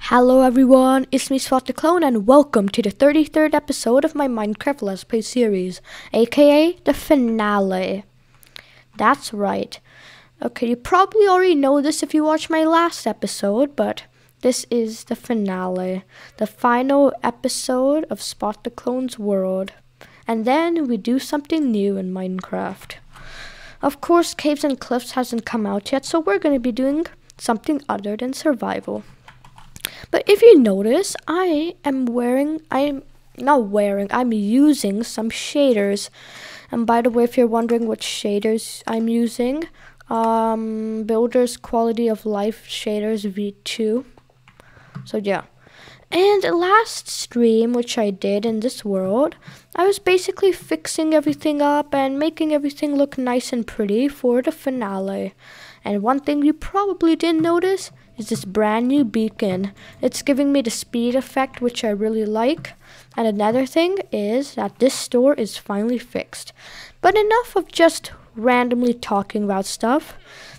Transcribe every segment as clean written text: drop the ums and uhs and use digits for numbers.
Hello everyone, it's me Spot the Clone and welcome to the 33rd episode of my Minecraft Let's Play series, aka the finale. That's right. Okay, you probably already know this if you watched my last episode, but this is the finale. The final episode of Spot the Clone's world. And then we do something new in Minecraft. Of course, Caves and Cliffs hasn't come out yet, so we're going to be doing something other than survival. But if you notice, I'm using some shaders. And by the way, if you're wondering what shaders I'm using, Builder's Quality of Life Shaders V2. So yeah. And last stream, which I did in this world, I was basically fixing everything up and making everything look nice and pretty for the finale. And one thing you probably didn't notice is this brand new beacon. It's giving me the speed effect, which I really like. And another thing is that this store is finally fixed. But enough of just randomly talking about stuff.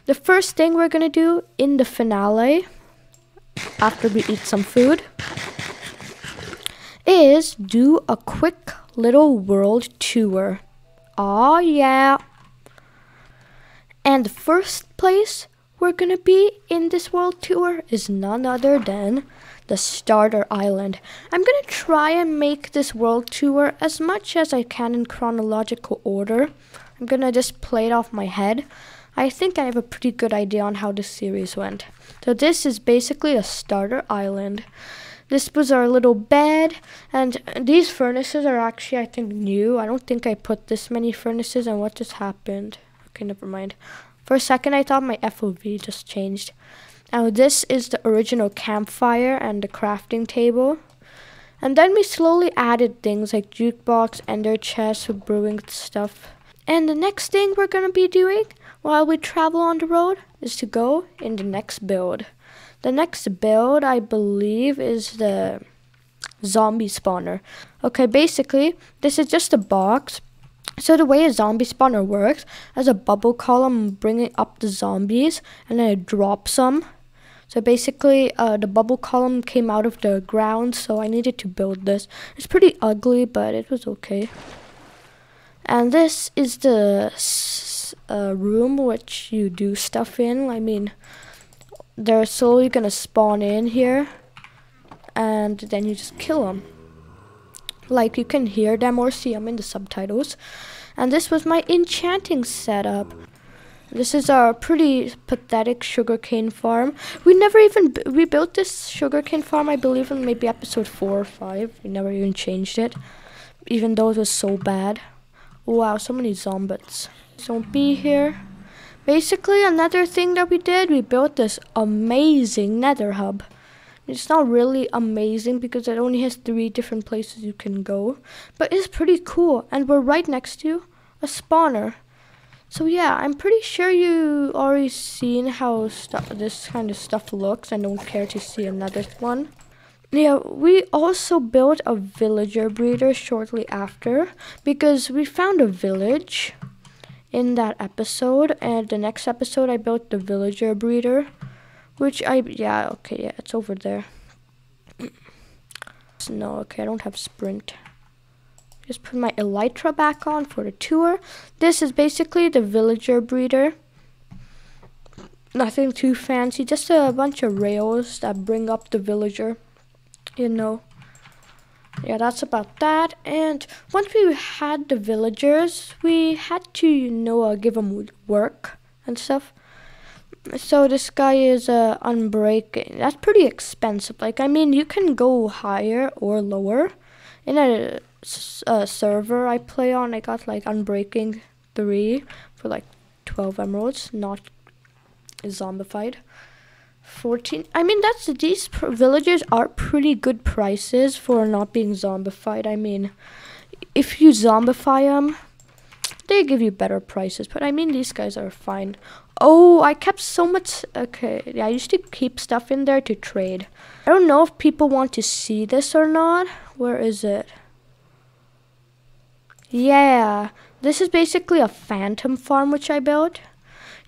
The first thing we're gonna do in the finale, after we eat some food, is do a quick little world tour. Aw, yeah. And the first place we're gonna be in this world tour is none other than the starter island. I'm gonna try and make this world tour as much as I can in chronological order. I'm gonna just play it off my head. I think I have a pretty good idea on how this series went. So this is basically a starter island. This was our little bed, and these furnaces are actually, I think, new. I don't think I put this many furnaces, and what just happened? Okay, never mind. For a second, I thought my FOV just changed. Now, this is the original campfire and the crafting table. And then we slowly added things like jukebox, ender chests, brewing stuff. And the next thing we're going to be doing while we travel on the road is to go in the next build. The next build, I believe, is the zombie spawner. Okay, basically, this is just a box. So the way a zombie spawner works, as a bubble column bringing up the zombies, and then it drops them. So basically, the bubble column came out of the ground, so I needed to build this. It's pretty ugly, but it was okay. And this is the room which you do stuff in. I mean, they're slowly gonna spawn in here, and then you just kill them. Like, you can hear them or see them in the subtitles. And this was my enchanting setup. This is our pretty pathetic sugarcane farm. We built this sugarcane farm, I believe, in maybe episode 4 or 5. We never even changed it, even though it was so bad. Wow, so many zombies. Don't be here. Basically, another thing that we did, we built this amazing nether hub. It's not really amazing because it only has 3 different places you can go, but it's pretty cool, and we're right next to a spawner. So yeah, I'm pretty sure you already seen how this kind of stuff looks and don't care to see another one. Yeah, we also built a villager breeder shortly after because we found a village in that episode, and the next episode I built the villager breeder. It's over there. No, okay, I don't have sprint. Just put my elytra back on for the tour. This is basically the villager breeder. Nothing too fancy, just a bunch of rails that bring up the villager, you know. Yeah, that's about that. And once we had the villagers, we had to, give them work and stuff. So this guy is unbreaking. That's pretty expensive. Like, I mean, you can go higher or lower. In a server I play on, I got like unbreaking 3 for like 12 emeralds, not zombified. 14. I mean, these villagers are pretty good prices for not being zombified. I mean, if you zombify them, they give you better prices. But I mean, these guys are fine. Oh, I kept so much. Okay, yeah, I used to keep stuff in there to trade. I don't know if people want to see this or not. Where is it? Yeah, this is basically a phantom farm which I built.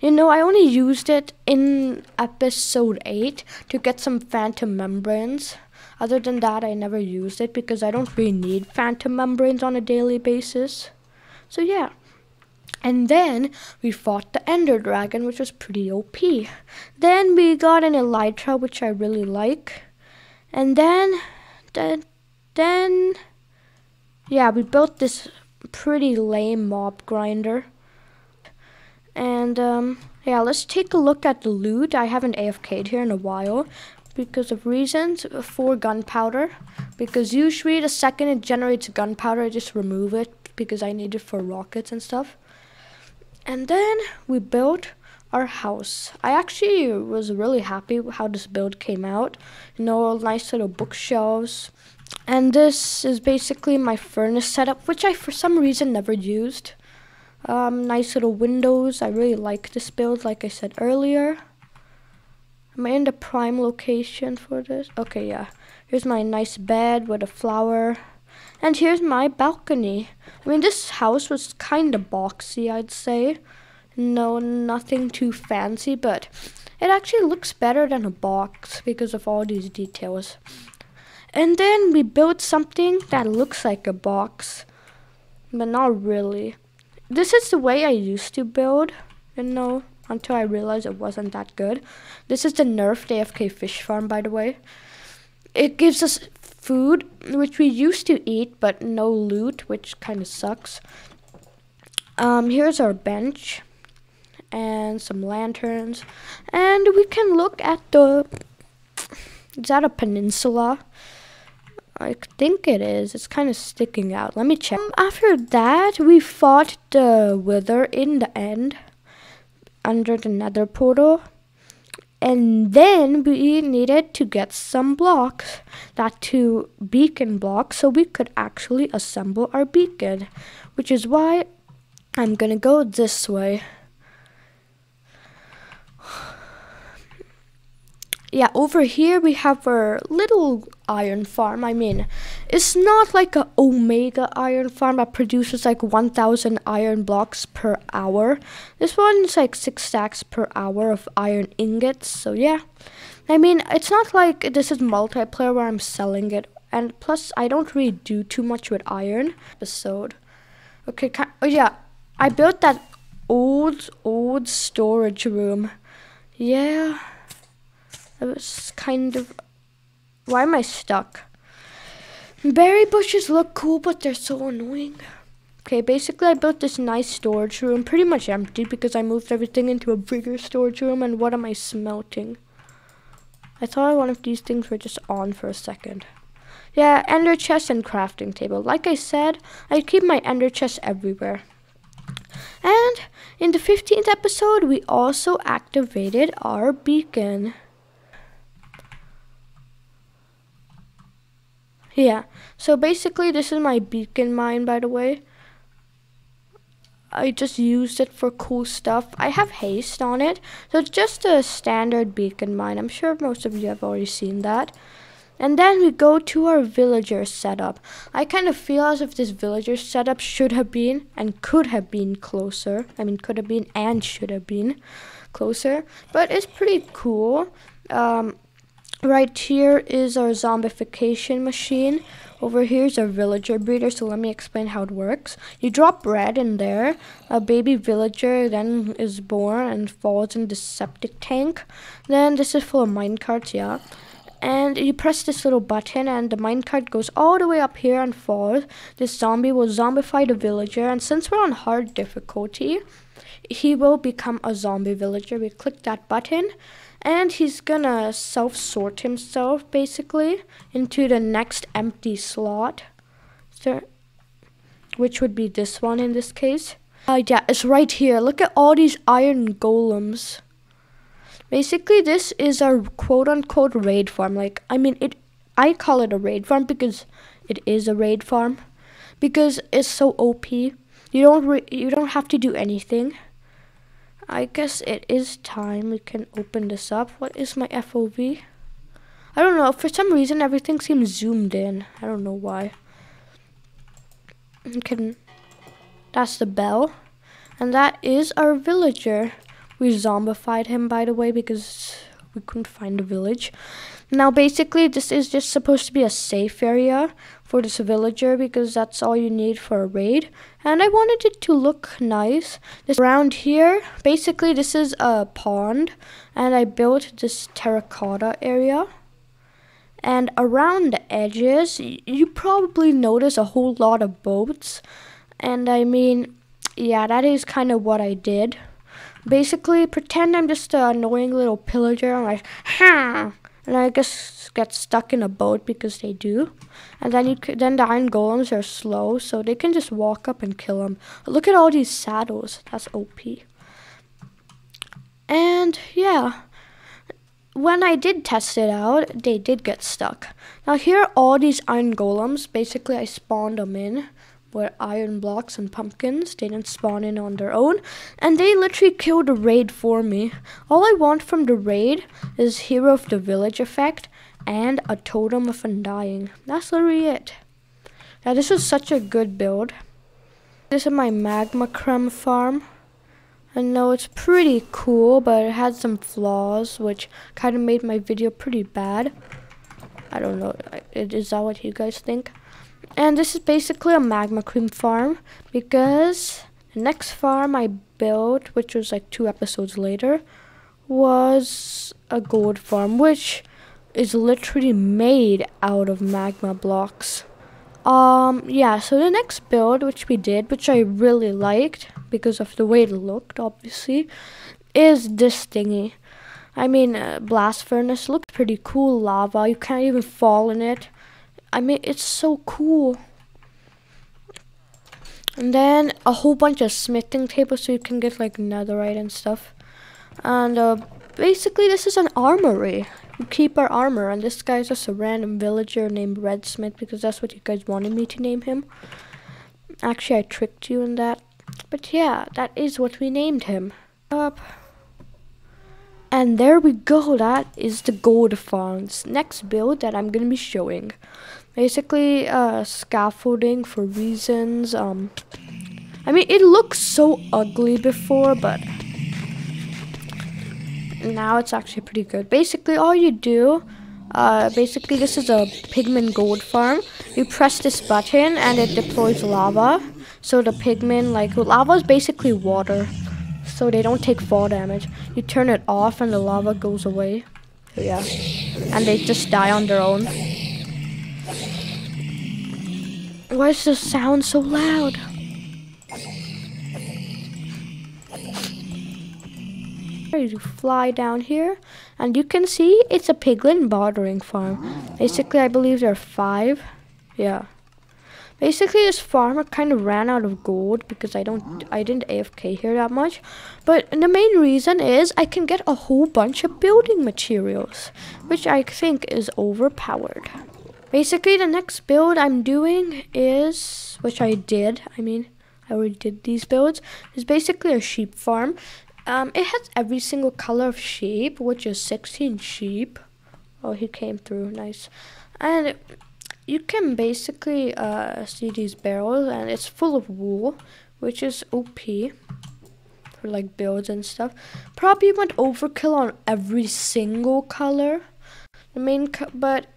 You know, I only used it in episode 8 to get some phantom membranes. Other than that, I never used it because I don't really need phantom membranes on a daily basis. So yeah. And then we fought the Ender Dragon, which was pretty OP. Then we got an Elytra, which I really like. And then, yeah, we built this pretty lame mob grinder. And yeah, let's take a look at the loot. I haven't AFK'd here in a while because of reasons. For gunpowder, because usually the second it generates gunpowder, I just remove it because I need it for rockets and stuff. And then we built our house. I actually was really happy with how this build came out. You know, nice little bookshelves. And this is basically my furnace setup, which I for some reason never used. Nice little windows. I really like this build, like I said earlier. Am I in the prime location for this? Okay, yeah. Here's my nice bed with a flower. And here's my balcony. I mean, this house was kind of boxy, I'd say. No, nothing too fancy, but it actually looks better than a box because of all these details. And then we built something that looks like a box, but not really. This is the way I used to build, you know, until I realized it wasn't that good. This is the nerfed AFK fish farm, by the way. It gives us food, which we used to eat, but no loot, which kind of sucks. Here's our bench and some lanterns, and we can look at the, is that a peninsula? I think it is. It's kind of sticking out. Let me check. After that, we fought the Wither in the end under the nether portal. And then we needed to get some blocks, that 2 beacon blocks, so we could actually assemble our beacon, which is why I'm gonna go this way. Yeah, over here we have our little iron farm. I mean, it's not like an Omega iron farm that produces like 1,000 iron blocks per hour. This one's like 6 stacks per hour of iron ingots. So yeah, I mean, it's not like this is multiplayer where I'm selling it. And plus, I don't really do too much with iron. Episode. Okay, oh yeah, I built that old storage room. Yeah. It was kind of, why am I stuck? Berry bushes look cool, but they're so annoying. Okay, basically I built this nice storage room, pretty much empty because I moved everything into a bigger storage room. And what am I smelting? I thought one of these things were just on for a second. Yeah, ender chest and crafting table. Like I said, I keep my ender chest everywhere. And in the 15th episode, we also activated our beacon. Yeah, so basically this is my beacon mine, by the way. I just used it for cool stuff. I have haste on it, so it's just a standard beacon mine. I'm sure most of you have already seen that. And then we go to our villager setup. I kind of feel as if this villager setup should have been and could have been closer. I mean, could have been and should have been closer, but it's pretty cool. Right here is our zombification machine. Over here is our villager breeder, so let me explain how it works. You drop bread in there, a baby villager then is born and falls in the septic tank. Then this is full of minecarts, yeah. And you press this little button and the minecart goes all the way up here and falls. This zombie will zombify the villager, and since we're on hard difficulty, he will become a zombie villager. We click that button, and he's gonna self-sort himself, basically, into the next empty slot. So, which would be this one in this case. Yeah, it's right here. Look at all these iron golems. Basically, this is our quote-unquote raid farm. Like, I mean, I call it a raid farm because it is a raid farm. Because it's so OP. You don't have to do anything. I guess it is time we can open this up. What is my FOV? I don't know. For some reason, everything seems zoomed in. I don't know why. That's the bell. And that is our villager. We zombified him, by the way, because we couldn't find the village. Now, basically, this is just supposed to be a safe area for this villager because that's all you need for a raid. And I wanted it to look nice. This around here, basically, this is a pond, and I built this terracotta area. And around the edges, you probably notice a whole lot of boats. And I mean, yeah, that is kind of what I did. Basically, pretend I'm just an annoying little pillager. I'm like, ha! And I just get stuck in a boat because they do. And then then the iron golems are slow, so they can just walk up and kill them. Look at all these saddles. That's OP. And yeah, when I did test it out, they did get stuck. Now here are all these iron golems. Basically, I spawned them in with iron blocks and pumpkins. They didn't spawn in on their own, and they literally killed the raid for me. All I want from the raid is Hero of the Village effect and a totem of undying. That's literally it. Now this is such a good build. This is my magma crumb farm. I know it's pretty cool, but it had some flaws which kind of made my video pretty bad. I don't know, is that what you guys think? And this is basically a magma cream farm because the next farm I built, which was like 2 episodes later, was a gold farm, which is literally made out of magma blocks. Yeah, so the next build, which we did, which I really liked because of the way it looked, obviously, is this thingy. I mean, blast furnace looked pretty cool. Lava, you can't even fall in it. I mean, it's so cool. And then a whole bunch of smithing tables so you can get like netherite and stuff. And basically this is an armory. We keep our armor, and this guy's just a random villager named Redsmith because that's what you guys wanted me to name him. Actually, I tricked you in that. But yeah, that is what we named him. And there we go, that is the gold farms. Next build that I'm gonna be showing. Basically, scaffolding for reasons. I mean, it looked so ugly before, but now it's actually pretty good. Basically, all you do, basically this is a pigment gold farm. You press this button and it deploys lava. So the pigment, like, lava is basically water, so they don't take fall damage. You turn it off and the lava goes away. So yeah, and they just die on their own. Why is the sound so loud? You fly down here, and you can see it's a piglin bartering farm. Basically, I believe there are 5. Yeah. Basically, this farmer kind of ran out of gold because I didn't AFK here that much. But the main reason is I can get a whole bunch of building materials, which I think is overpowered. Basically, the next build I'm doing is, which I did, I mean, I already did these builds, is basically a sheep farm. It has every single color of sheep, which is 16 sheep. Oh, he came through, nice. And you can basically see these barrels, and it's full of wool, which is OP for like builds and stuff. Probably went overkill on every single color. But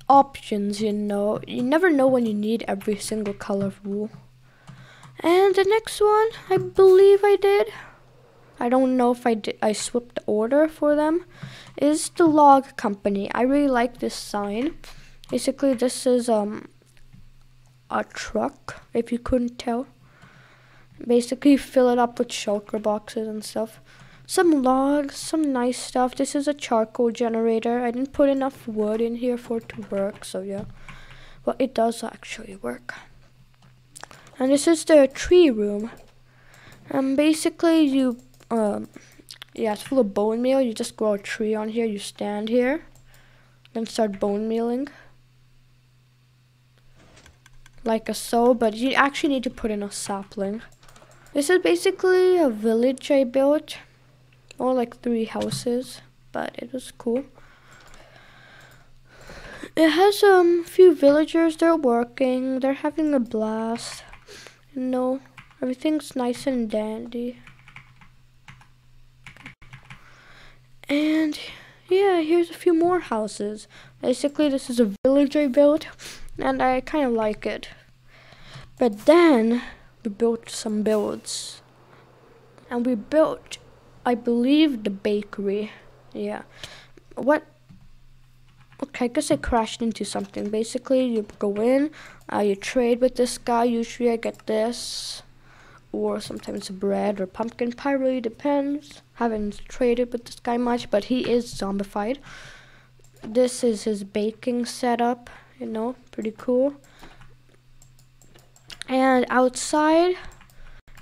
options, you know, you never know when you need every single color of wool. And the next one, I believe I did, I don't know if I swapped the order for them, is the log company. I really like this sign. Basically, this is a truck, if you couldn't tell. Basically, fill it up with shulker boxes and stuff. Some logs, some nice stuff. This is a charcoal generator. I didn't put enough wood in here for it to work, so yeah. But it does actually work. And this is the tree room. And basically, you, yeah, it's full of bone meal. You just grow a tree on here. You stand here, then start bone mealing. Like so, but you actually need to put in a sapling. This is basically a village I built. Or like 3 houses, but it was cool. It has a few villagers. They're working. They're having a blast. You know, everything's nice and dandy. And yeah, here's a few more houses. Basically, this is a village I built, and I kind of like it. But then we built some builds, and we built, I believe, the bakery. Yeah. What? Okay, I guess I crashed into something. Basically, you go in, you trade with this guy. Usually, I get this, or sometimes bread or pumpkin pie. Really depends. Haven't traded with this guy much, but he is zombified. This is his baking setup. You know, pretty cool. And outside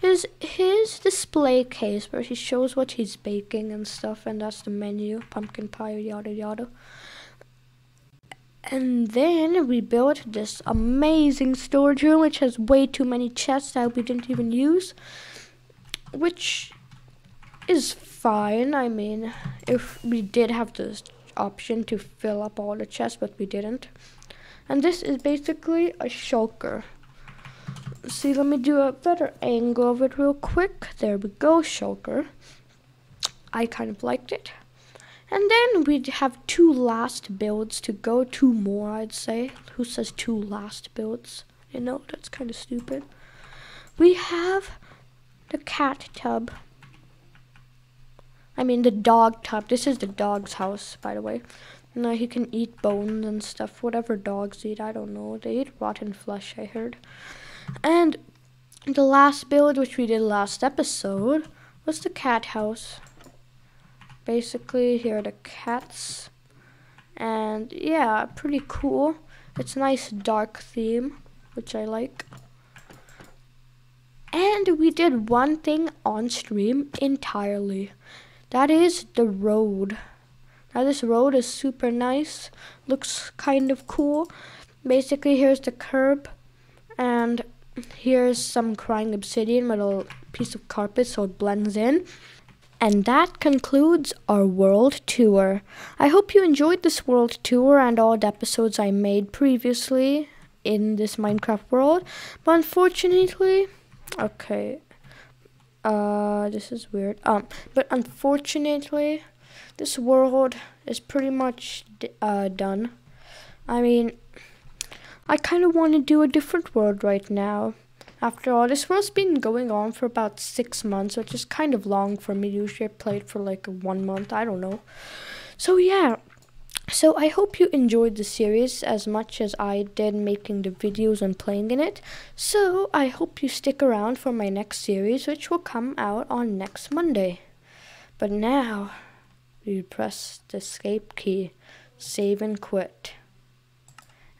is his display case where he shows what he's baking and stuff, and that's the menu, pumpkin pie, yada yada. And then we built this amazing storage room, which has way too many chests that we didn't even use, which is fine. I mean, if we did have this option to fill up all the chests, but we didn't. And this is basically a shulker. See, let me do a better angle of it real quick. There we go, shulker. I kind of liked it. And then we'd have 2 last builds to go. 2 more, I'd say. Who says 2 last builds? You know, that's kind of stupid. We have the cat tub. I mean, the dog tub. This is the dog's house, by the way. Now he can eat bones and stuff. Whatever dogs eat, I don't know. They eat rotten flesh, I heard. And the last build, which we did last episode, was the cat house. Basically, here are the cats. And yeah, pretty cool. It's a nice dark theme, which I like. And we did one thing on stream entirely. That is the road. Now this road is super nice. Looks kind of cool. Basically, here's the curb. And here's some crying obsidian with a piece of carpet so it blends in. And that concludes our world tour. I hope you enjoyed this world tour and all the episodes I made previously in this Minecraft world. But unfortunately, okay, this is weird. But unfortunately, this world is pretty much done. I mean, I kind of want to do a different world right now. After all, this world's been going on for about 6 months, which is kind of long for me. Usually I play it for like 1 month, I don't know. So yeah, so I hope you enjoyed the series as much as I did making the videos and playing in it. So I hope you stick around for my next series, which will come out on next Monday. But now, you press the escape key, save and quit.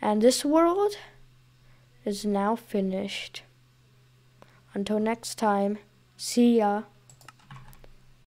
And this world is now finished. Until next time, see ya.